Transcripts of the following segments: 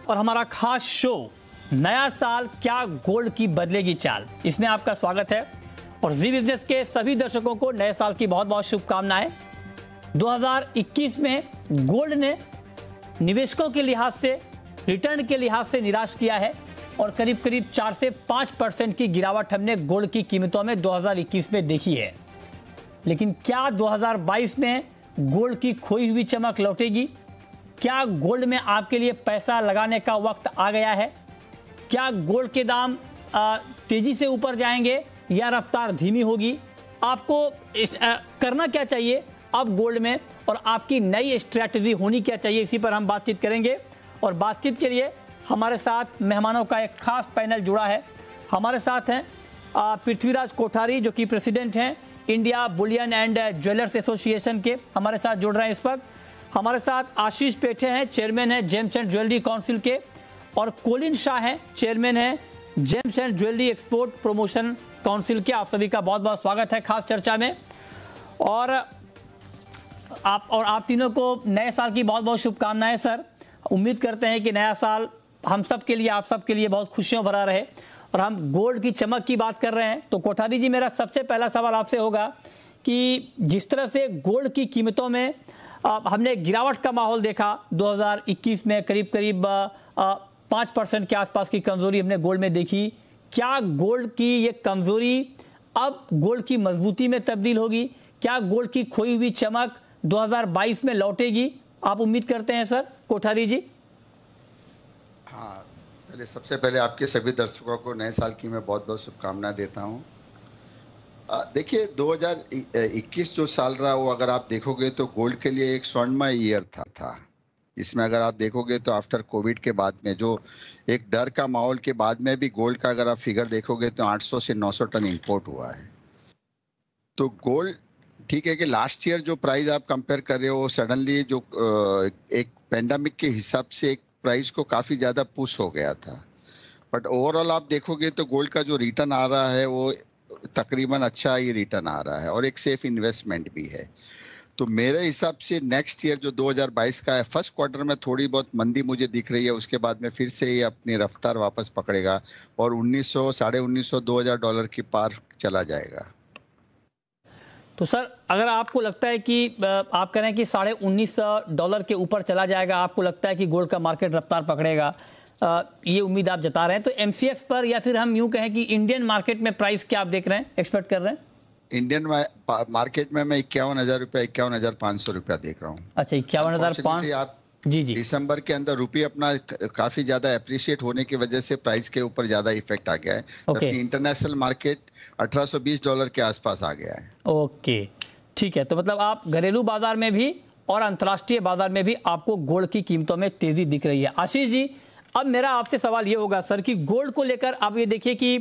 और हमारा खास शो नया साल क्या गोल्ड की बदलेगी चाल, इसमें आपका स्वागत है। और जी बिजनेस के सभी दर्शकों को नए साल की बहुत बहुत शुभकामनाएं। 2021 में गोल्ड ने निवेशकों के लिहाज से, रिटर्न के लिहाज से निराश किया है और करीब करीब 4 से 5% की गिरावट हमने गोल्ड की कीमतों में 2021 में देखी है। लेकिन क्या 2022 में गोल्ड की खोई हुई चमक लौटेगी? क्या गोल्ड में आपके लिए पैसा लगाने का वक्त आ गया है? क्या गोल्ड के दाम तेजी से ऊपर जाएंगे या रफ्तार धीमी होगी? आपको करना क्या चाहिए अब गोल्ड में, और आपकी नई स्ट्रैटेजी होनी क्या चाहिए, इसी पर हम बातचीत करेंगे। और बातचीत के लिए हमारे साथ मेहमानों का एक खास पैनल जुड़ा है। हमारे साथ हैं पृथ्वीराज कोठारी, जो कि प्रेसिडेंट हैं India Boolean and jewellers association के, हमारे साथ जुड़ रहे हैं इस वक्त। हमारे साथ आशीष पेठे हैं, चेयरमैन हैं जेम्स एंड ज्वेलरी काउंसिल के, और कोलिन शाह हैं, चेयरमैन हैं James and jewellery export promotion council के। आप सभी का बहुत बहुत स्वागत है खास चर्चा में। और आप तीनों को नए साल की बहुत बहुत शुभकामनाएं सर। उम्मीद करते हैं कि नया साल हम सब के लिए, आप सब के लिए बहुत खुशियों भरा रहे। और हम गोल्ड की चमक की बात कर रहे हैं तो कोठारी जी, मेरा सबसे पहला सवाल आपसे होगा कि जिस तरह से गोल्ड की कीमतों में हमने गिरावट का माहौल देखा 2021 में, करीब करीब 5% के आसपास की कमजोरी हमने गोल्ड में देखी। क्या गोल्ड की ये कमजोरी अब गोल्ड की मजबूती में तब्दील होगी? क्या गोल्ड की खोई हुई चमक 2022 में लौटेगी? आप उम्मीद करते हैं सर कोठारी जी? हाँ, सबसे पहले आपके सभी दर्शकों को नए साल की मैं बहुत बहुत शुभकामनाएं देता हूं। देखिए 2021 जो साल रहा, वो अगर आप देखोगे तो गोल्ड के लिए एक स्वर्णमय ईयर था। इसमें अगर आप देखोगे तो आफ्टर कोविड के बाद में जो एक डर का माहौल के बाद में भी गोल्ड का अगर आप फिगर देखोगे तो 800 से 900 टन इंपोर्ट हुआ है। तो गोल्ड ठीक है कि लास्ट ईयर जो प्राइस आप कंपेयर कर रहे हो, सडनली जो एक पेंडेमिक के हिसाब से एक प्राइस को काफी ज्यादा पुश हो गया था। बट ओवरऑल आप देखोगे तो गोल्ड का जो रिटर्न आ रहा है वो तकरीबन अच्छा ही रिटर्न आ रहा है और एक सेफ इन्वेस्टमेंट भी है। तो मेरे हिसाब से नेक्स्ट ईयर जो 2022 का है, फर्स्ट क्वार्टर में थोड़ी बहुत मंदी मुझे दिख रही है, उसके बाद में फिर से ये अपनी रफ्तार वापस पकड़ेगा और 1900, $1950, $2000 की पार चला जाएगा। तो सर, अगर आपको लगता है कि आप कह रहे हैं कि $1950 के ऊपर चला जाएगा, आपको लगता है कि गोल्ड का मार्केट रफ्तार पकड़ेगा, ये उम्मीद आप जता रहे हैं, तो एमसीएक्स पर या फिर हम यूं कहें कि इंडियन मार्केट में प्राइस क्या आप देख रहे हैं, एक्सपेक्ट कर रहे हैं? इंडियन मार्केट में मैं 51,000 रुपया, 51,500 रुपया देख रहा हूँ। अच्छा, 51,500। आप जी जी, दिसंबर के अंदर रुपये अपना काफी ज्यादा अप्रिशिएट होने की वजह से प्राइस के ऊपर ज्यादा इफेक्ट आ गया है। जबकि इंटरनेशनल मार्केट $1820 के आसपास आ गया है। ओके, ठीक है। तो मतलब आप घरेलू बाजार में भी और अंतर्राष्ट्रीय बाजार में भी आपको गोल्ड की कीमतों में तेजी दिख रही है। आशीष जी, अब मेरा आपसे सवाल ये होगा सर कि गोल्ड को लेकर आप ये देखिए कि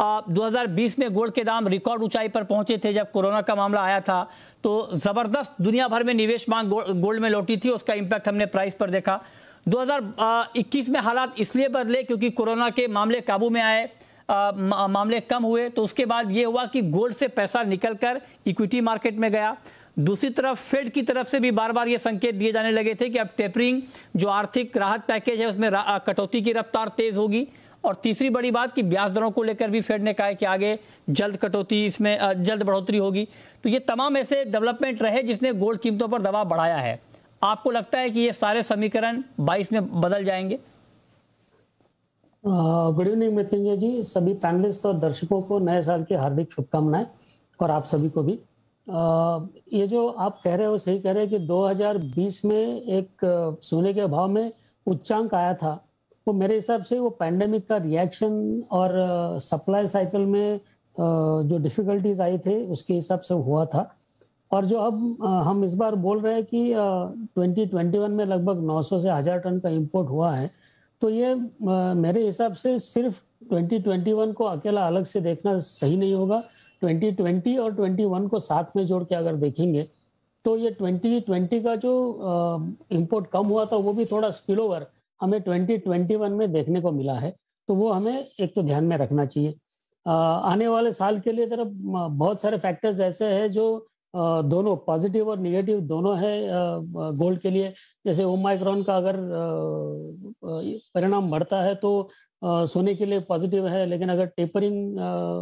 2020 में गोल्ड के दाम रिकॉर्ड ऊंचाई पर पहुंचे थे। जब कोरोना का मामला आया था तो जबरदस्त दुनिया भर में निवेश मांग गोल्ड में लौटी थी, उसका इंपैक्ट हमने प्राइस पर देखा। 2021 में हालात इसलिए बदले क्योंकि कोरोना के मामले काबू में आए, मामले कम हुए, तो उसके बाद ये हुआ कि गोल्ड से पैसा निकलकर इक्विटी मार्केट में गया। दूसरी तरफ फेड की तरफ से भी बार बार ये संकेत दिए जाने लगे थे कि अब टेपरिंग, जो आर्थिक राहत पैकेज है, उसमें कटौती की रफ्तार तेज होगी। और तीसरी बड़ी बात कि ब्याज दरों को लेकर भी फेड ने कहा है कि आगे जल्द कटौती, इसमें जल्द बढ़ोतरी होगी। तो ये तमाम ऐसे डेवलपमेंट रहे जिसने गोल्ड कीमतों पर दबाव बढ़ाया है। आपको लगता है कि ये सारे समीकरण 22 में बदल जाएंगे? गुड इवनिंग मृत्युंजय जी, सभी पैनलिस्ट और दर्शकों को नए साल की हार्दिक शुभकामनाएं, और आप सभी को भी। ये जो आप कह रहे हो सही कह रहे हैं कि 2020 में एक सोने के भाव में उच्चांक आया था, वो मेरे हिसाब से वो पैंडेमिक का रिएक्शन और सप्लाई साइकिल में जो डिफिकल्टीज आई थे उसके हिसाब से हुआ था। और जो अब हम इस बार बोल रहे हैं कि 2021 में लगभग 900 से 1000 टन का इंपोर्ट हुआ है, तो ये मेरे हिसाब से सिर्फ 2021 को अकेला अलग से देखना सही नहीं होगा। 2020 और 21 को साथ में जोड़ के अगर देखेंगे तो ये 2020 का जो इंपोर्ट कम हुआ था वो भी थोड़ा स्पिल ओवर हमें 2021 में देखने को मिला है। तो वो हमें एक तो ध्यान में रखना चाहिए। आने वाले साल के लिए तरफ बहुत सारे फैक्टर्स ऐसे हैं जो दोनों पॉजिटिव और निगेटिव दोनों है गोल्ड के लिए। जैसे ओमाइक्रॉन का अगर परिणाम बढ़ता है तो सोने के लिए पॉजिटिव है, लेकिन अगर टेपरिंग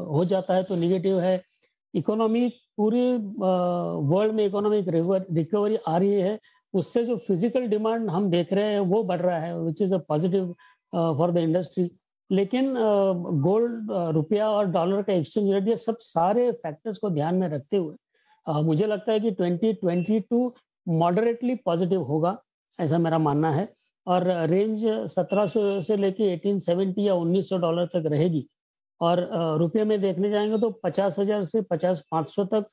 हो जाता है तो निगेटिव है। इकोनॉमी पूरे वर्ल्ड में इकोनॉमिक रिकवरी आ रही है, उससे जो फिजिकल डिमांड हम देख रहे हैं वो बढ़ रहा है, which is a positive for the industry. लेकिन गोल्ड, रुपया और डॉलर का एक्सचेंज रेट, ये सब सारे फैक्टर्स को ध्यान में रखते हुए मुझे लगता है कि 2022 मॉडरेटली पॉजिटिव होगा, ऐसा मेरा मानना है। और रेंज 1700 से लेके 1870 या $1900 तक रहेगी। और रुपये में देखने जाएंगे तो 50,000 से 50,500 तक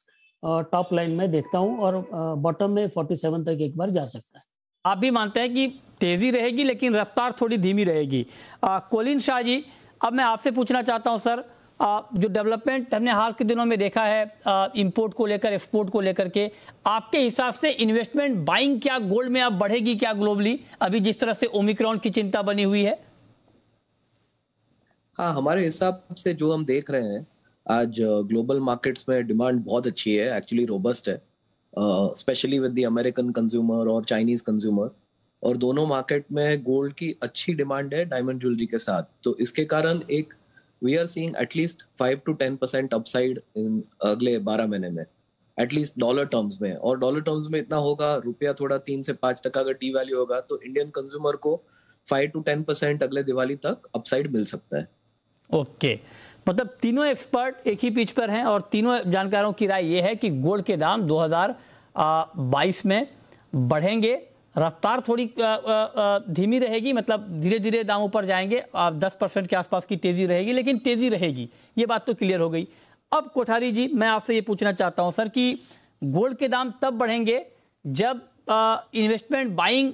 टॉप लाइन में देखता हूं, और बॉटम में 47 तक एक बार जा सकता है। आप भी मानते हैं कि तेजी रहेगी लेकिन रफ्तार थोड़ी धीमी रहेगी। कोलिन शाह जी, अब मैं आपसे पूछना चाहता हूं सर, जो डेवलपमेंट हमने हाल के दिनों में देखा है इंपोर्ट को लेकर, एक्सपोर्ट को लेकर के, आपके हिसाब से इन्वेस्टमेंट बाइंग क्या गोल्ड में अब बढ़ेगी क्या ग्लोबली, अभी जिस तरह से ओमिक्रॉन की चिंता बनी हुई है? हाँ, हमारे हिसाब से जो हम देख रहे हैं आज ग्लोबल मार्केट्स में डिमांड बहुत अच्छी है, एक्चुअली रोबस्ट है, specially with the American consumer और चाइनीज कंज्यूमर। और दोनों मार्केट में गोल्ड की अच्छी डिमांड है डायमंड ज्वेलरी के साथ। तो इसके कारण एक we are seeing at least 5 to 10% upside in अगले 12 महीने में, एटलीस्ट डॉलर टर्म्स में। और डॉलर टर्म्स में इतना होगा, रुपया थोड़ा 3 से 5% अगर डी वैल्यू होगा तो इंडियन कंज्यूमर को 5 to 10% अगले दिवाली तक अपसाइड मिल सकता है। ओके, मतलब तीनों एक्सपर्ट एक ही पिच पर हैं और तीनों जानकारों की राय यह है कि गोल्ड के दाम 2022 में बढ़ेंगे, रफ्तार थोड़ी धीमी रहेगी, मतलब धीरे धीरे दाम ऊपर जाएंगे, 10% के आसपास की तेजी रहेगी, लेकिन तेजी रहेगी, ये बात तो क्लियर हो गई। अब कोठारी जी, मैं आपसे ये पूछना चाहता हूं सर कि गोल्ड के दाम तब बढ़ेंगे जब इन्वेस्टमेंट बाइंग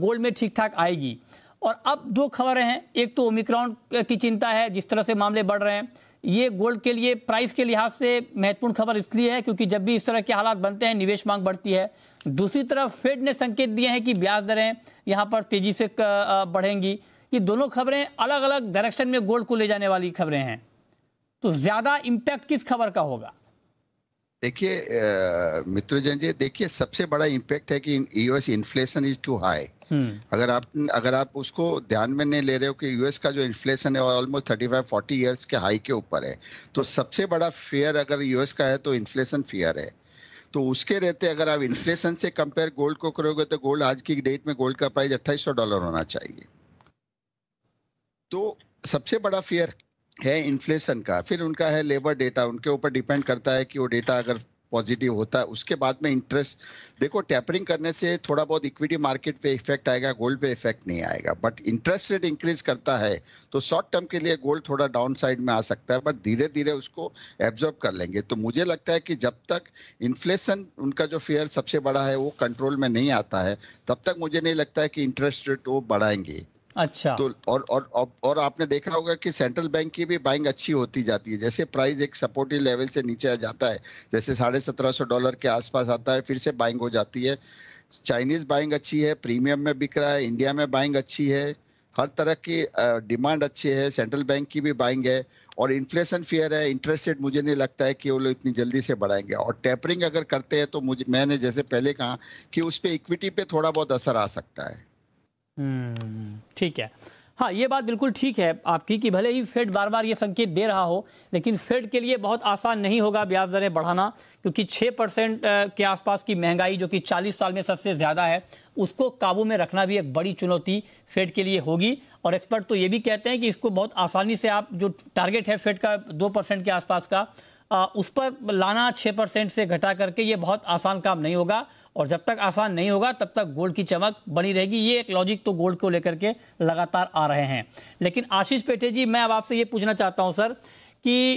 गोल्ड में ठीक ठाक आएगी। और अब दो खबरें हैं, एक तो ओमिक्रॉन की चिंता है, जिस तरह से मामले बढ़ रहे हैं, ये गोल्ड के लिए प्राइस के लिहाज से महत्वपूर्ण खबर इसलिए है क्योंकि जब भी इस तरह के हालात बनते हैं निवेश मांग बढ़ती है। दूसरी तरफ फेड ने संकेत दिए हैं कि ब्याज दरें यहां पर तेजी से बढ़ेंगी। ये दोनों खबरें अलग अलग डायरेक्शन में गोल्ड को ले जाने वाली खबरें हैं, तो ज्यादा इंपैक्ट किस खबर का होगा? देखिए मित्र जैन जी, देखिए सबसे बड़ा इम्पैक्ट है कि US inflation is too high. अगर आप उसको ध्यान में नहीं ले रहे हो कि यूएस का जो इन्फ्लेशन है ऑलमोस्ट 35-40 ईयर्स के हाई के ऊपर है, तो सबसे बड़ा फेयर अगर यूएस का है तो इन्फ्लेशन फेयर है। तो उसके रहते अगर आप इन्फ्लेशन से कंपेयर गोल्ड को करोगे तो गोल्ड आज की डेट में गोल्ड का प्राइस $2800 होना चाहिए। तो सबसे बड़ा फेयर है इन्फ्लेशन का। फिर उनका है लेबर डेटा, उनके ऊपर डिपेंड करता है कि वो डेटा अगर पॉजिटिव होता है। उसके बाद में इंटरेस्ट, देखो टैपरिंग करने से थोड़ा बहुत इक्विटी मार्केट पे इफेक्ट आएगा, गोल्ड पे इफेक्ट नहीं आएगा। बट इंटरेस्ट रेट इंक्रीज करता है तो शॉर्ट टर्म के लिए गोल्ड थोड़ा डाउन साइड में आ सकता है, बट धीरे धीरे उसको एब्जॉर्ब कर लेंगे। तो मुझे लगता है कि जब तक इन्फ्लेशन उनका जो फेयर सबसे बड़ा है वो कंट्रोल में नहीं आता है, तब तक मुझे नहीं लगता है कि इंटरेस्ट रेट वो बढ़ाएंगे। अच्छा, तो और आपने देखा होगा कि सेंट्रल बैंक की भी बाइंग अच्छी होती जाती है। जैसे प्राइस एक सपोर्टिव लेवल से नीचे आ जाता है, जैसे $1750 के आसपास आता है, फिर से बाइंग हो जाती है। चाइनीज बाइंग अच्छी है, प्रीमियम में बिक रहा है, इंडिया में बाइंग अच्छी है, हर तरह की डिमांड अच्छी है, सेंट्रल बैंक की भी बाइंग है। और इन्फ्लेशन फियर है, इंटरेस्ट रेट मुझे नहीं लगता है कि वो लोग इतनी जल्दी से बढ़ाएंगे। और टेपरिंग अगर करते हैं तो मैंने जैसे पहले कहा कि उस पर इक्विटी पे थोड़ा बहुत असर आ सकता है। ठीक है। हाँ, ये बात बिल्कुल ठीक है आपकी कि भले ही फेड बार बार ये संकेत दे रहा हो, लेकिन फेड के लिए बहुत आसान नहीं होगा ब्याज दरें बढ़ाना, क्योंकि 6% के आसपास की महंगाई जो कि 40 साल में सबसे ज्यादा है, उसको काबू में रखना भी एक बड़ी चुनौती फेड के लिए होगी। और एक्सपर्ट तो ये भी कहते हैं कि इसको बहुत आसानी से आप जो टारगेट है फेड का 2% के आसपास का, उस पर लाना 6% से घटा करके ये बहुत आसान काम नहीं होगा। और जब तक आसान नहीं होगा तब तक गोल्ड की चमक बनी रहेगी। ये एक लॉजिक तो गोल्ड को लेकर के लगातार आ रहे हैं। लेकिन आशीष पेटे जी, मैं अब आपसे ये पूछना चाहता हूं सर कि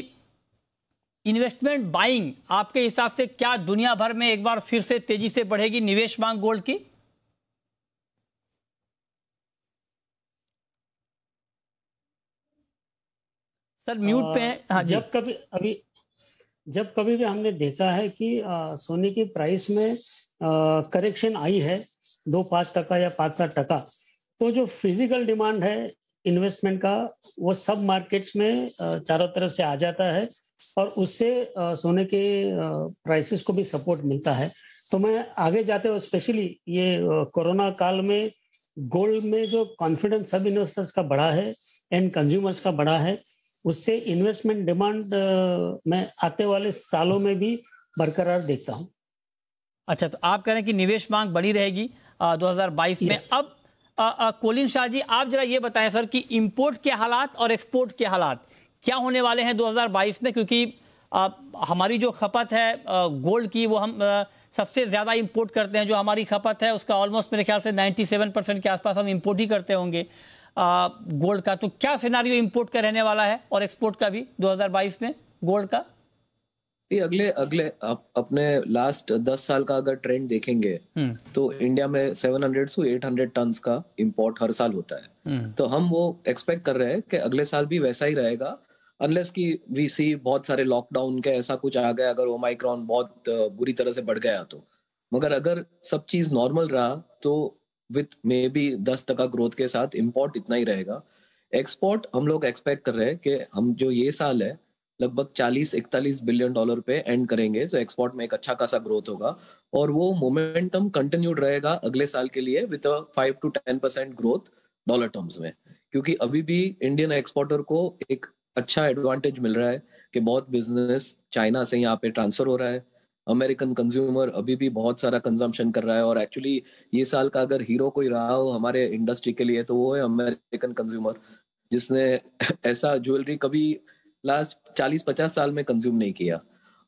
इन्वेस्टमेंट बाइंग आपके हिसाब से क्या दुनिया भर में एक बार फिर से तेजी से बढ़ेगी निवेश मांग गोल्ड की? सर म्यूट पे हैं। हाँ जी। जब कभी भी हमने देखा है कि सोने की प्राइस में करेक्शन आई है 2-5% या 5-7%, तो जो फिजिकल डिमांड है इन्वेस्टमेंट का वो सब मार्केट्स में चारों तरफ से आ जाता है और उससे सोने के प्राइसेस को भी सपोर्ट मिलता है। तो मैं आगे जाते हुए स्पेशली ये कोरोना काल में गोल्ड में जो कॉन्फिडेंस सब इन्वेस्टर्स का बढ़ा है एंड कंज्यूमर्स का बढ़ा है, उससे इन्वेस्टमेंट डिमांड मैं आते वाले सालों में भी बरकरार देखता हूँ। अच्छा, तो आप कह रहे हैं कि निवेश मांग बनी रहेगी 2022 में। अब कोलिन शाह जी, आप जरा ये बताएं सर कि इंपोर्ट के हालात और एक्सपोर्ट के हालात क्या होने वाले हैं 2022 में, क्योंकि हमारी जो खपत है गोल्ड की वो हम सबसे ज्यादा इंपोर्ट करते हैं। जो हमारी खपत है उसका ऑलमोस्ट मेरे ख्याल से 97% के आसपास हम इंपोर्ट ही करते होंगे गोल्ड का। तो क्या सिनारियो इंपोर्ट का रहने वाला है और एक्सपोर्ट का भी 2022 में गोल्ड का? अगले अपने लास्ट 10 साल का अगर ट्रेंड देखेंगे तो इंडिया में 700 से 800 टन का इंपोर्ट हर साल होता है। तो हम वो एक्सपेक्ट कर रहे हैं कि अगले साल भी वैसा ही रहेगा, अनलेस की वी सी बहुत सारे लॉकडाउन के ऐसा कुछ आ गया, अगर ओमाइक्रॉन बहुत बुरी तरह से बढ़ गया तो। मगर अगर सब चीज नॉर्मल रहा तो विथ मे बी 10% ग्रोथ के साथ इंपोर्ट इतना ही रहेगा। एक्सपोर्ट हम लोग एक्सपेक्ट कर रहे हैं कि हम जो ये साल है लगभग 40-41 बिलियन डॉलर पे एंड करेंगे, तो एक्सपोर्ट में एक अच्छा खासा ग्रोथ होगा और वो मोमेंटम कंटिन्यूड रहेगा अगले साल के लिए with 5 to 10% growth dollar terms में। क्योंकि अभी भी इंडियन एक्सपोर्टर को एक अच्छा एडवांटेज मिल रहा है कि बहुत बिजनेस चाइना से यहाँ पे ट्रांसफर हो रहा है। अमेरिकन कंज्यूमर अभी भी बहुत सारा कंजम्पशन कर रहा है और एक्चुअली ये साल का अगर हीरो कोई रहा हो हमारे इंडस्ट्री के लिए तो वो है अमेरिकन कंज्यूमर, जिसने ऐसा ज्वेलरी कभी लास्ट 40-50 साल में कंज्यूम नहीं किया।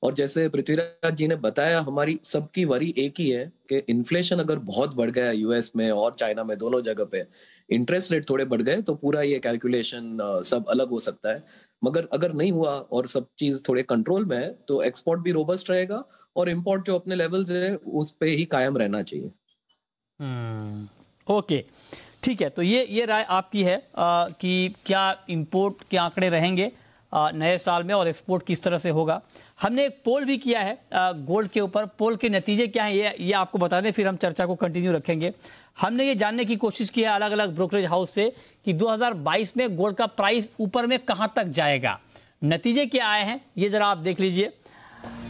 और जैसे पृथ्वीराज जी ने बताया, हमारी सबकी वरी एक ही है कि इन्फ्लेशन अगर बहुत बढ़ गया यूएस में और चाइना में, दोनों जगह पे इंटरेस्ट रेट थोड़े बढ़ गए तो पूरा ये कैलकुलेशन सब अलग हो सकता है। मगर अगर नहीं हुआ और सब चीज थोड़े कंट्रोल में है तो एक्सपोर्ट भी रोबस्ट रहेगा और इंपोर्ट जो अपने लेवल्स है उस पे ही कायम रहना चाहिए। ओके, ठीक है। तो ये राय आपकी है कि क्या इंपोर्ट के आंकड़े रहेंगे नए साल में और एक्सपोर्ट किस तरह से होगा। हमने एक पोल भी किया है गोल्ड के ऊपर। पोल के नतीजे क्या हैं ये आपको बता दें, फिर हम चर्चा को कंटिन्यू रखेंगे। हमने ये जानने की कोशिश की है अलग अलग ब्रोकरेज हाउस से कि 2022 में गोल्ड का प्राइस ऊपर में कहां तक जाएगा। नतीजे क्या आए हैं ये जरा आप देख लीजिए।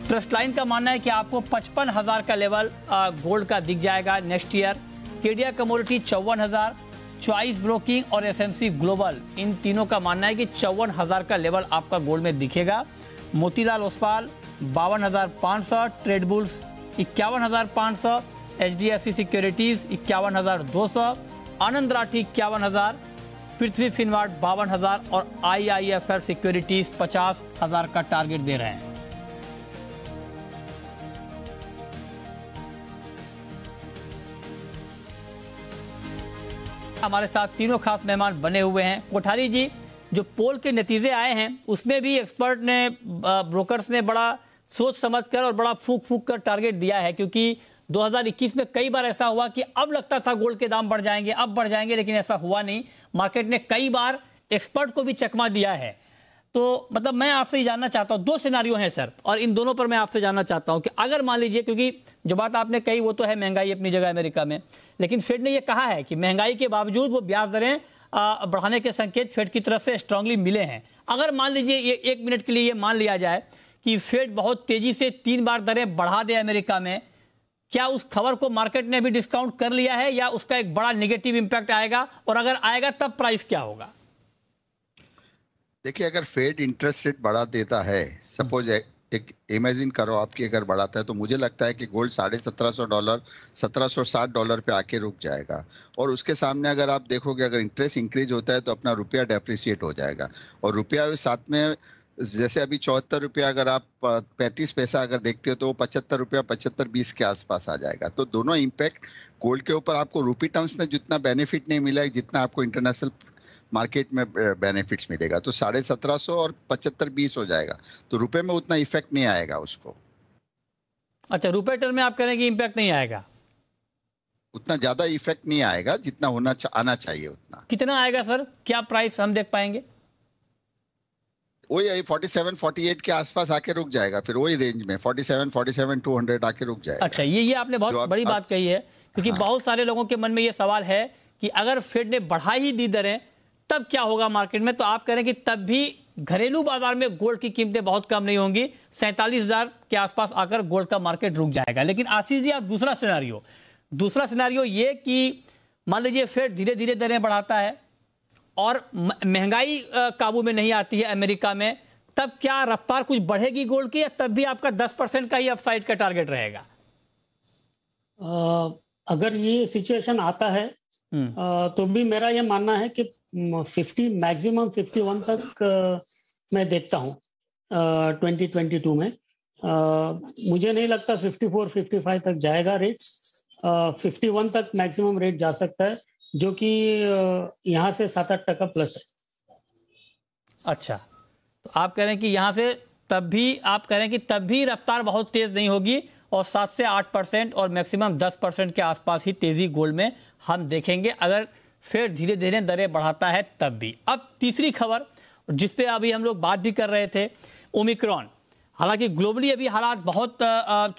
ट्रस्ट लाइन का मानना है कि आपको 55,000 का लेवल गोल्ड का दिख जाएगा next year. Kedia commodity 54,000, choice broking और एसएमसी ग्लोबल, इन तीनों का मानना है कि 54,000 का लेवल आपका गोल्ड में दिखेगा। Motilal Oswal 52,500, trade bulls 51,500, HDFC securities 51,200, आनंद राठी 51,000, पृथ्वी फिनवार्ड 52,000 और आईआईएफएल सिक्योरिटीज 50,000 का टारगेट दे रहे हैं। हमारे साथ तीनों खास मेहमान बने हुए हैं। कोठारी जी, जो पोल के नतीजे आए हैं उसमें भी एक्सपर्ट ने, ब्रोकर्स ने बड़ा सोच समझकर और बड़ा फूक फूक कर टारगेट दिया है, क्योंकि 2021 में कई बार ऐसा हुआ कि अब लगता था गोल्ड के दाम बढ़ जाएंगे, अब बढ़ जाएंगे, लेकिन ऐसा हुआ नहीं। मार्केट ने कई बार एक्सपर्ट को भी चकमा दिया है। तो मतलब मैं आपसे ये जानना चाहता हूं, दो सिनारियो हैं सर, और इन दोनों पर मैं आपसे जानना चाहता हूं कि अगर मान लीजिए, क्योंकि जो बात आपने कही वो तो है महंगाई अपनी जगह अमेरिका में, लेकिन फेड ने ये कहा है कि महंगाई के बावजूद वो ब्याज दरें बढ़ाने के संकेत फेड की तरफ से स्ट्रांगली मिले हैं। अगर मान लीजिए ये 1 मिनट के लिए ये मान लिया जाए कि फेड बहुत तेजी से 3 बार दरें बढ़ा दे अमेरिका में, क्या उस खबर को मार्केट ने भी डिस्काउंट कर लिया है या उसका एक बड़ा नेगेटिव इंपैक्ट आएगा, और अगर आएगा तब प्राइस क्या होगा? देखिए, अगर फेड इंटरेस्ट रेट बढ़ा देता है, सपोज एक इमेजिन करो आपकी अगर बढ़ाता है, तो मुझे लगता है कि गोल्ड $1,700 $1,760 पे आके रुक जाएगा। और उसके सामने अगर आप देखोगे, अगर इंटरेस्ट इंक्रीज होता है तो अपना रुपया डेप्रिसिएट हो जाएगा, और रुपया साथ में जैसे अभी 74 रुपया अगर आप 35 पैसा अगर देखते हो तो 75 रुपया 75-20 के आसपास आ जाएगा। तो दोनों इम्पैक्ट गोल्ड के ऊपर आपको रूपी टर्म्स में जितना बेनिफिट नहीं मिला है, जितना आपको इंटरनेशनल मार्केट में बेनिफिट्स मिलेगा। तो 1750 और 75-20 हो जाएगा, तो रुपए में उतना इफेक्ट नहीं आएगा उसको। अच्छा, रुपए टर्म में आप कह रहे हैं कि इम्पैक्ट नहीं आएगा? उतना ज्यादा इफेक्ट नहीं आएगा जितना आना चाहिए उतना। कितना आएगा सर, क्या प्राइस हम देख पाएंगे? वही 47-48 के आसपास आके रुक जाएगा, फिर वही रेंज में 47-200 आके रुक जाएगा। अच्छा, ये आपने बहुत बड़ी बात कही है, क्योंकि बहुत सारे लोगों के मन में ये सवाल है कि अगर फेड ने बढ़ा ही दी दरें तब क्या होगा मार्केट में? तो आप कह रहे हैं कि तब भी घरेलू बाजार में गोल्ड की कीमतें बहुत कम नहीं होंगी, 47,000 के आसपास आकर गोल्ड का मार्केट रुक जाएगा। लेकिन आशीष जी, आप दूसरा सिनेरियो ये कि मान लीजिए फेड धीरे धीरे दरें बढ़ाता है और महंगाई काबू में नहीं आती है अमेरिका में, तब क्या रफ्तार कुछ बढ़ेगी गोल्ड की, या तब भी आपका 10% का ही अपसाइड का टारगेट रहेगा? अगर ये सिचुएशन आता है तो भी मेरा ये मानना है कि 50 मैक्सिमम 51 तक मैं देखता हूँ 2022 में। मुझे नहीं लगता 54-55 तक जाएगा रेट। 51 तक मैक्सिमम रेट जा सकता है, जो कि यहाँ से 7-8% प्लस है। अच्छा, तो आप कह रहे हैं कि यहाँ से तब भी रफ्तार बहुत तेज नहीं होगी और 7 से 8% और मैक्सिमम 10% के आसपास ही तेजी गोल्ड में हम देखेंगे, अगर फिर धीरे धीरे दरें बढ़ाता है तब भी। अब तीसरी खबर जिस पे अभी हम लोग बात भी कर रहे थे, ओमिक्रॉन। हालांकि ग्लोबली अभी हालात बहुत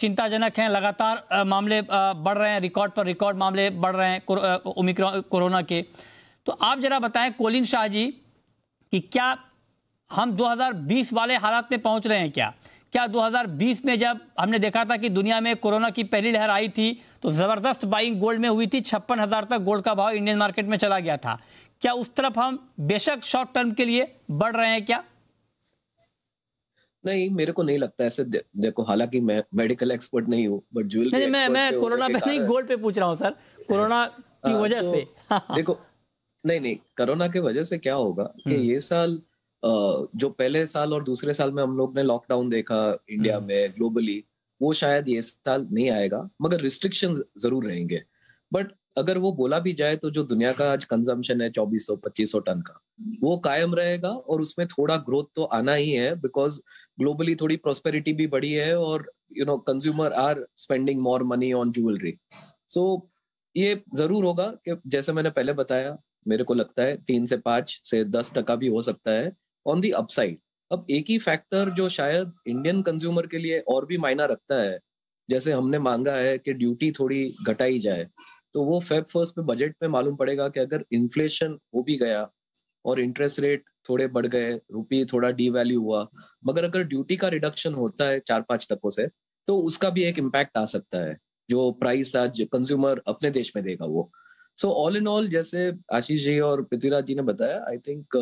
चिंताजनक हैं, लगातार मामले बढ़ रहे हैं, रिकॉर्ड पर रिकॉर्ड मामले बढ़ रहे हैं ओमिक्रॉन कोरोना के। तो आप जरा बताएं कोलिन शाह जी कि क्या हम 2020 वाले हालात में पहुंच रहे हैं? क्या 2020 में जब हमने देखा था कि दुनिया में कोरोना की पहली लहर आई थी तो जबरदस्त बाइंग गोल्ड में हुई थी, 56,000 तक गोल्ड का भाव इंडियन मार्केट में चला गया था। क्या उस तरफ हम बेशक शॉर्ट टर्म के लिए बढ़ रहे हैं क्या? नहीं, मेरे को नहीं लगता ऐसे। देखो, हालांकि मैं मेडिकल एक्सपर्ट नहीं हूँ, बट ज्वेलरी नहीं, मैं कोरोना पे नहीं, गोल्ड पे पूछ रहा हूँ सर, कोरोना की वजह से। देखो, नहीं, कोरोना की वजह से क्या होगा कि ये साल जो पहले साल और दूसरे साल में हम लोग ने लॉकडाउन देखा इंडिया में, ग्लोबली, वो शायद ये साल नहीं आएगा, मगर रिस्ट्रिक्शन जरूर रहेंगे। बट अगर वो बोला भी जाए तो जो दुनिया का आज कंजम्पशन है 2400-2500 टन का, वो कायम रहेगा और उसमें थोड़ा ग्रोथ तो आना ही है, बिकॉज ग्लोबली थोड़ी प्रोस्पेरिटी भी बढ़ी है और consumer are spending more money on jewellery. So ये जरूर होगा कि जैसे मैंने पहले बताया, मेरे को लगता है 3 से 5 से 10% भी हो सकता है ऑन दी अपसाइड। अब एक ही फैक्टर जो शायद इंडियन कंज्यूमर के लिए और भी मायना रखता है, जैसे हमने मांगा है कि ड्यूटी थोड़ी घटाई जाए, तो वो Feb 1 पे बजट में मालूम पड़ेगा कि अगर इन्फ्लेशन हो भी गया और इंटरेस्ट रेट थोड़े बढ़ गए, रुपये थोड़ा डीवैल्यू हुआ, मगर अगर ड्यूटी का रिडक्शन होता है 4-5% से, तो उसका भी एक इम्पैक्ट आ सकता है, जो प्राइस आज कंज्यूमर अपने देश में देगा वो। सो ऑल इन ऑल, जैसे आशीष जी और पृथ्वीराज जी ने बताया, I think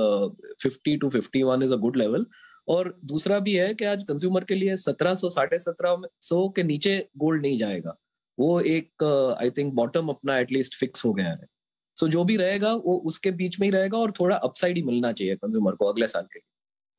50 to 51 is a good level. और दूसरा भी है कि आज कंज्यूमर के लिए 1700, 1750 के नीचे गोल्ड नहीं जाएगा। वो एक आई थिंक बॉटम अपना एटलीस्ट फिक्स हो गया है। सो जो भी रहेगा वो उसके बीच में ही रहेगा और थोड़ा अपसाइड ही मिलना चाहिए कंज्यूमर को अगले साल के।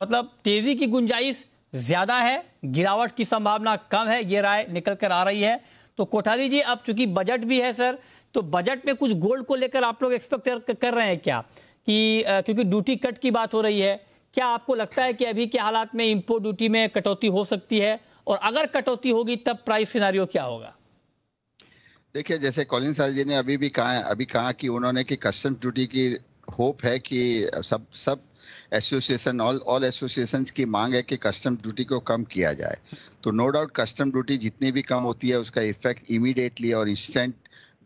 मतलब तेजी की गुंजाइश ज्यादा है, गिरावट की संभावना कम है, ये राय निकल कर आ रही है। तो कोठारी जी, अब चूंकि बजट भी है सर, तो बजट में कुछ गोल्ड को लेकर आप लोग एक्सपेक्ट कर रहे हैं क्या कि क्योंकि ड्यूटी कट की बात हो रही है, क्या आपको लगता है कि अभी के हालात में इंपोर्ट ड्यूटी में कटौती हो सकती है, और अगर कटौती होगी तब प्राइस सिनेरियो क्या होगा? देखिए, जैसे कॉलिन साहब जी ने अभी कहा कि उन्होंने कि कस्टम ड्यूटी की होप है कि सब एसोसिएशन, ऑल एसोसिएशंस की मांग है कि कस्टम ड्यूटी को कम किया जाए। तो नो डाउट कस्टम ड्यूटी जितनी भी कम होती है उसका इफेक्ट इमीडिएटली और इंस्टेंट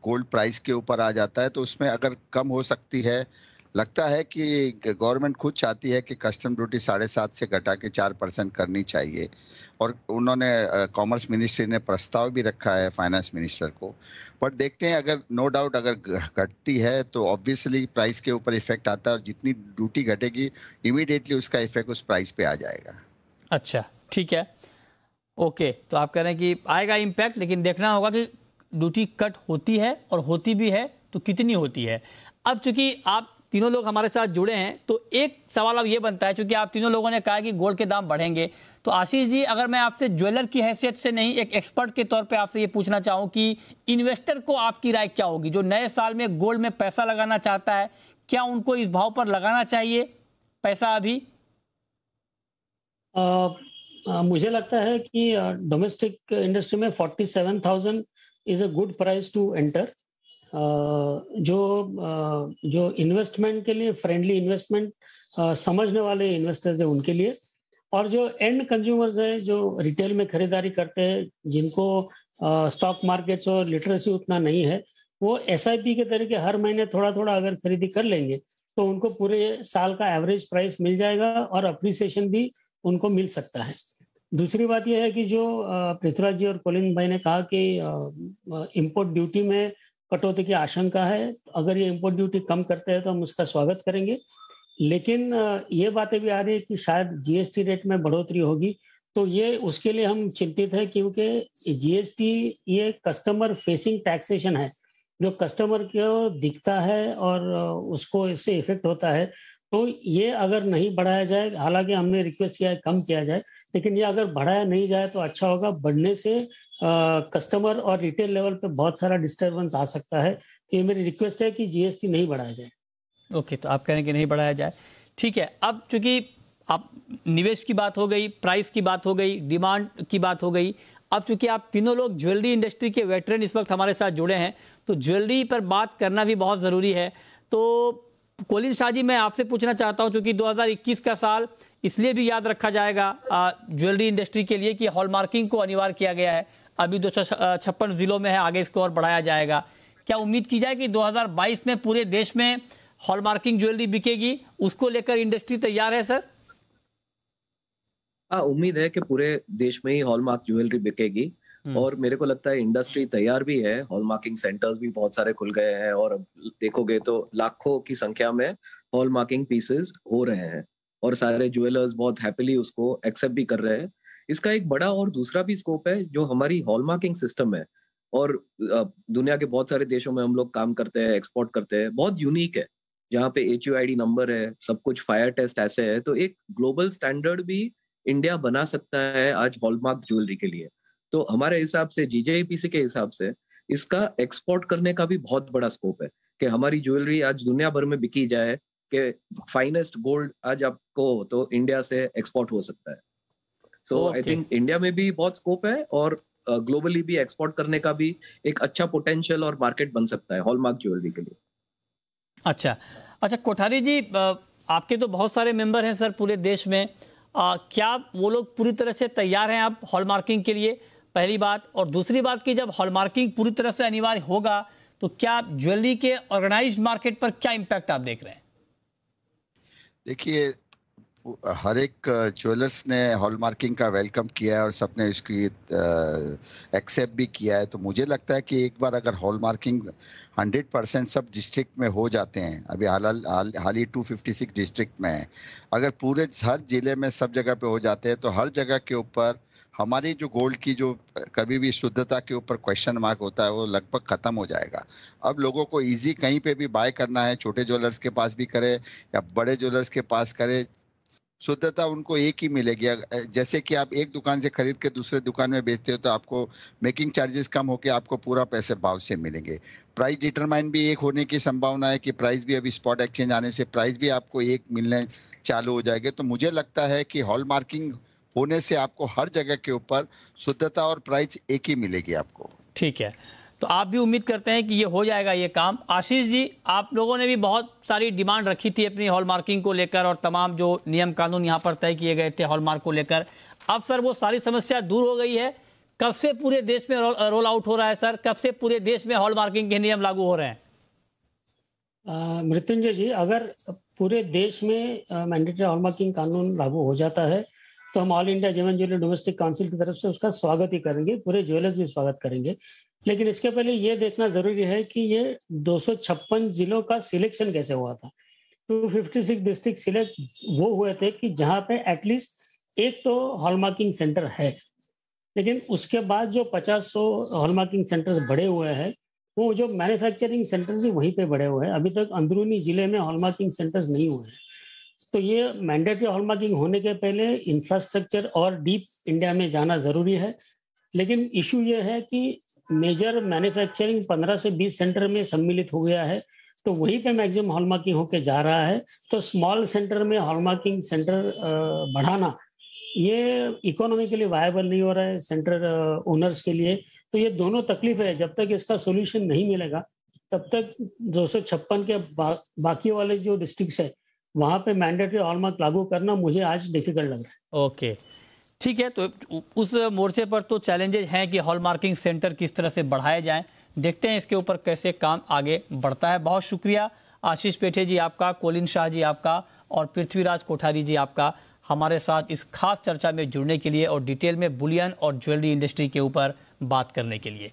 गोल्ड प्राइस के ऊपर आ जाता है। तो उसमें अगर कम हो सकती है, लगता है कि गवर्नमेंट खुद चाहती है कि कस्टम ड्यूटी 7.5 से घटा के 4% करनी चाहिए, और उन्होंने कॉमर्स मिनिस्ट्री ने प्रस्ताव भी रखा है फाइनेंस मिनिस्टर को। बट देखते हैं, अगर नो डाउट अगर घटती है तो ऑब्वियसली प्राइस के ऊपर इफेक्ट आता है, और जितनी ड्यूटी घटेगी इमीडिएटली उसका इफेक्ट उस प्राइस पे आ जाएगा। अच्छा, ठीक है, ओके। तो आप कह रहे हैं कि आएगा इम्पैक्ट, लेकिन देखना होगा कि ड्यूटी कट होती है, और होती भी है तो कितनी होती है। अब चूंकि आप तीनों लोग हमारे साथ जुड़े हैं, तो एक सवाल अब ये बनता है, चूंकि आप तीनों लोगों ने कहा कि गोल्ड के दाम बढ़ेंगे, तो आशीष जी, अगर मैं आपसे ज्वेलर की हैसियत से नहीं, एक एक्सपर्ट के तौर पे आपसे ये पूछना चाहूं कि इन्वेस्टर को आपकी राय क्या होगी, जो नए साल में गोल्ड में पैसा लगाना चाहता है, क्या उनको इस भाव पर लगाना चाहिए पैसा अभी? मुझे लगता है कि डोमेस्टिक इंडस्ट्री में 47,000 is a good price to enter. जो इन्वेस्टमेंट के लिए फ्रेंडली इन्वेस्टमेंट समझने वाले इन्वेस्टर्स हैं उनके लिए, और जो एंड कंज्यूमर्स हैं जो रिटेल में खरीदारी करते हैं, जिनको स्टॉक मार्केट्स और लिटरेसी उतना नहीं है, वो SIP के तरीके हर महीने थोड़ा थोड़ा अगर खरीदी कर लेंगे तो उनको पूरे साल का एवरेज प्राइस मिल जाएगा और अप्रिसिएशन भी उनको मिल सकता है। दूसरी बात यह है कि जो पृथ्वीराज जी और कोलिन भाई ने कहा कि इंपोर्ट ड्यूटी में कटौती की आशंका है, अगर ये इंपोर्ट ड्यूटी कम करते हैं तो हम उसका स्वागत करेंगे। लेकिन ये बातें भी आ रही है कि शायद जीएसटी रेट में बढ़ोतरी होगी, तो ये उसके लिए हम चिंतित हैं, क्योंकि जीएसटी ये कस्टमर फेसिंग टैक्सेशन है, जो कस्टमर को दिखता है और उसको इससे इफेक्ट होता है। तो ये अगर नहीं बढ़ाया जाए, हालांकि हमने रिक्वेस्ट किया है कम किया जाए, लेकिन ये अगर बढ़ाया नहीं जाए तो अच्छा होगा। बढ़ने से कस्टमर और रिटेल लेवल पे बहुत सारा डिस्टर्बेंस आ सकता है। तो ये मेरी रिक्वेस्ट है कि जीएसटी नहीं बढ़ाया जाए। ओके, तो आप कह रहे हैं कि नहीं बढ़ाया जाए, ठीक है। अब चूंकि आप निवेश की बात हो गई, प्राइस की बात हो गई, डिमांड की बात हो गई, अब चूंकि आप तीनों लोग ज्वेलरी इंडस्ट्री के वेटरन इस वक्त हमारे साथ जुड़े हैं, तो ज्वेलरी पर बात करना भी बहुत ज़रूरी है। तो कोलिन शाह जी, मैं आपसे पूछना चाहता हूं, चूंकि 2021 का साल इसलिए भी याद रखा जाएगा ज्वेलरी इंडस्ट्री के लिए कि हॉलमार्किंग को अनिवार्य किया गया है। अभी 256 जिलों में है, आगे इसको और बढ़ाया जाएगा। क्या उम्मीद की जाए कि 2022 में पूरे देश में हॉलमार्किंग ज्वेलरी बिकेगी? उसको लेकर इंडस्ट्री तैयार है सर? हाँ, उम्मीद है कि पूरे देश में ही हॉलमार्क ज्वेलरी बिकेगी और मेरे को लगता है इंडस्ट्री तैयार भी है। हॉलमार्किंग सेंटर्स भी बहुत सारे खुल गए हैं और देखोगे तो लाखों की संख्या में हॉलमार्किंग पीसेस हो रहे हैं और सारे ज्वेलर्स बहुत हैप्पीली उसको एक्सेप्ट भी कर रहे हैं। इसका एक बड़ा और दूसरा भी स्कोप है, जो हमारी हॉलमार्किंग सिस्टम है और दुनिया के बहुत सारे देशों में हम लोग काम करते हैं, एक्सपोर्ट करते हैं, बहुत यूनिक है, जहाँ पे HUID नंबर है, सब कुछ फायर टेस्ट ऐसे है। तो एक ग्लोबल स्टैंडर्ड भी इंडिया बना सकता है आज हॉलमार्क ज्वेलरी के लिए। तो हमारे हिसाब से, GJIPC के हिसाब से, इसका एक्सपोर्ट करने का भी बहुत बड़ा स्कोप है कि हमारी ज्वेलरी आज दुनिया भर में बिकी जाए, कि फाइनेस्ट गोल्ड आज आपको तो इंडिया से एक्सपोर्ट हो सकता है। सो आई थिंक इंडिया में भी बहुत स्कोप है और ग्लोबली भी एक्सपोर्ट करने का भी एक अच्छा पोटेंशियल और मार्केट बन सकता है हॉलमार्क ज्वेलरी के लिए। अच्छा, कोठारी जी, आपके तो बहुत सारे मेंबर हैं सर पूरे देश में, क्या वो लोग पूरी तरह से तैयार हैं आप हॉलमार्किंग के लिए? पहली बात। और दूसरी बात कि जब हॉलमार्किंग पूरी तरह से अनिवार्य होगा तो क्या ज्वेलरी के ऑर्गेनाइज्ड मार्केट पर क्या इम्पैक्ट आप देख रहे हैं? देखिए, हर एक ज्वेलर्स ने हॉलमार्किंग का वेलकम किया है और सबने इसकी एक्सेप्ट भी किया है। तो मुझे लगता है कि एक बार अगर हॉलमार्किंग 100% सब डिस्ट्रिक्ट में हो जाते हैं, अभी हाल ही 256 डिस्ट्रिक्ट में है, अगर पूरे हर जिले में सब जगह पे हो जाते हैं तो हर जगह के ऊपर हमारी जो गोल्ड की जो कभी भी शुद्धता के ऊपर क्वेश्चन मार्क होता है वो लगभग खत्म हो जाएगा। अब लोगों को इजी कहीं पे भी बाय करना है, छोटे ज्वेलर्स के पास भी करे या बड़े ज्वेलर्स के पास करे, शुद्धता उनको एक ही मिलेगी। जैसे कि आप एक दुकान से खरीद के दूसरे दुकान में बेचते हो तो आपको मेकिंग चार्जेस कम होकर आपको पूरा पैसे भाव से मिलेंगे। प्राइस डिटरमाइन भी एक होने की संभावना है कि प्राइस भी अभी स्पॉट एक्सचेंज आने से प्राइस भी आपको एक मिलने चालू हो जाएंगे। तो मुझे लगता है कि हॉलमार्किंग होने से आपको हर जगह के ऊपर शुद्धता और प्राइस एक ही मिलेगी आपको। ठीक है, तो आप भी उम्मीद करते हैं कि ये हो जाएगा ये काम। आशीष जी, आप लोगों ने भी बहुत सारी डिमांड रखी थी अपनी हॉलमार्किंग को लेकर और तमाम जो नियम कानून यहाँ पर तय किए गए थे हॉलमार्क को लेकर, अब सर वो सारी समस्या दूर हो गई है? कब से पूरे देश में रोल आउट हो रहा है सर? कब से पूरे देश में हॉलमार्किंग के नियम लागू हो रहे हैं? मृत्युंजय जी, अगर पूरे देश में मैंडेटरी हॉलमार्किंग कानून लागू हो जाता है तो हम all India gem and jewellery domestic council की तरफ से उसका स्वागत ही करेंगे, पूरे ज्वेलर्स भी स्वागत करेंगे। लेकिन इसके पहले ये देखना जरूरी है कि ये 256 जिलों का सिलेक्शन कैसे हुआ था। 256 डिस्ट्रिक्ट सिलेक्ट वो हुए थे कि जहाँ पे एटलीस्ट एक तो हॉलमार्किंग सेंटर है, लेकिन उसके बाद जो 50-100 हॉलमार्किंग सेंटर्स बड़े हुए हैं, वो जो मैन्युफैक्चरिंग सेंटर्स भी वहीं पे बड़े हुए हैं। अभी तक अंदरूनी जिले में हॉलमार्किंग सेंटर्स नहीं हुए हैं। तो ये मैंडेटरी हॉलमार्किंग होने के पहले इंफ्रास्ट्रक्चर और डीप इंडिया में जाना जरूरी है। लेकिन इशू ये है कि मेजर मैन्युफैक्चरिंग 15 से 20 सेंटर में सम्मिलित हो गया है, तो वहीं पे मैक्सिमम हॉलमार्किंग होके जा रहा है। तो स्मॉल सेंटर में हॉलमार्किंग सेंटर बढ़ाना ये इकोनॉमिकली वायबल नहीं हो रहा है सेंटर ओनर्स के लिए। तो ये दोनों तकलीफ है। जब तक इसका सोल्यूशन नहीं मिलेगा तब तक 256 के बाकी वाले जो डिस्ट्रिक्ट्स है वहां पे मैंडेटरी हॉलमार्क लागू करना मुझे आज डिफिकल्ट लग रहा है। ओके, ठीक है, तो उस मोर्चे पर तो चैलेंजेस हैं कि हॉलमार्किंग सेंटर किस तरह से बढ़ाए जाएं। देखते हैं इसके ऊपर कैसे काम आगे बढ़ता है। बहुत शुक्रिया आशीष पेठे जी आपका, कोलिन शाह जी आपका और पृथ्वीराज कोठारी जी आपका हमारे साथ इस खास चर्चा में जुड़ने के लिए और डिटेल में बुलियन और ज्वेलरी इंडस्ट्री के ऊपर बात करने के लिए।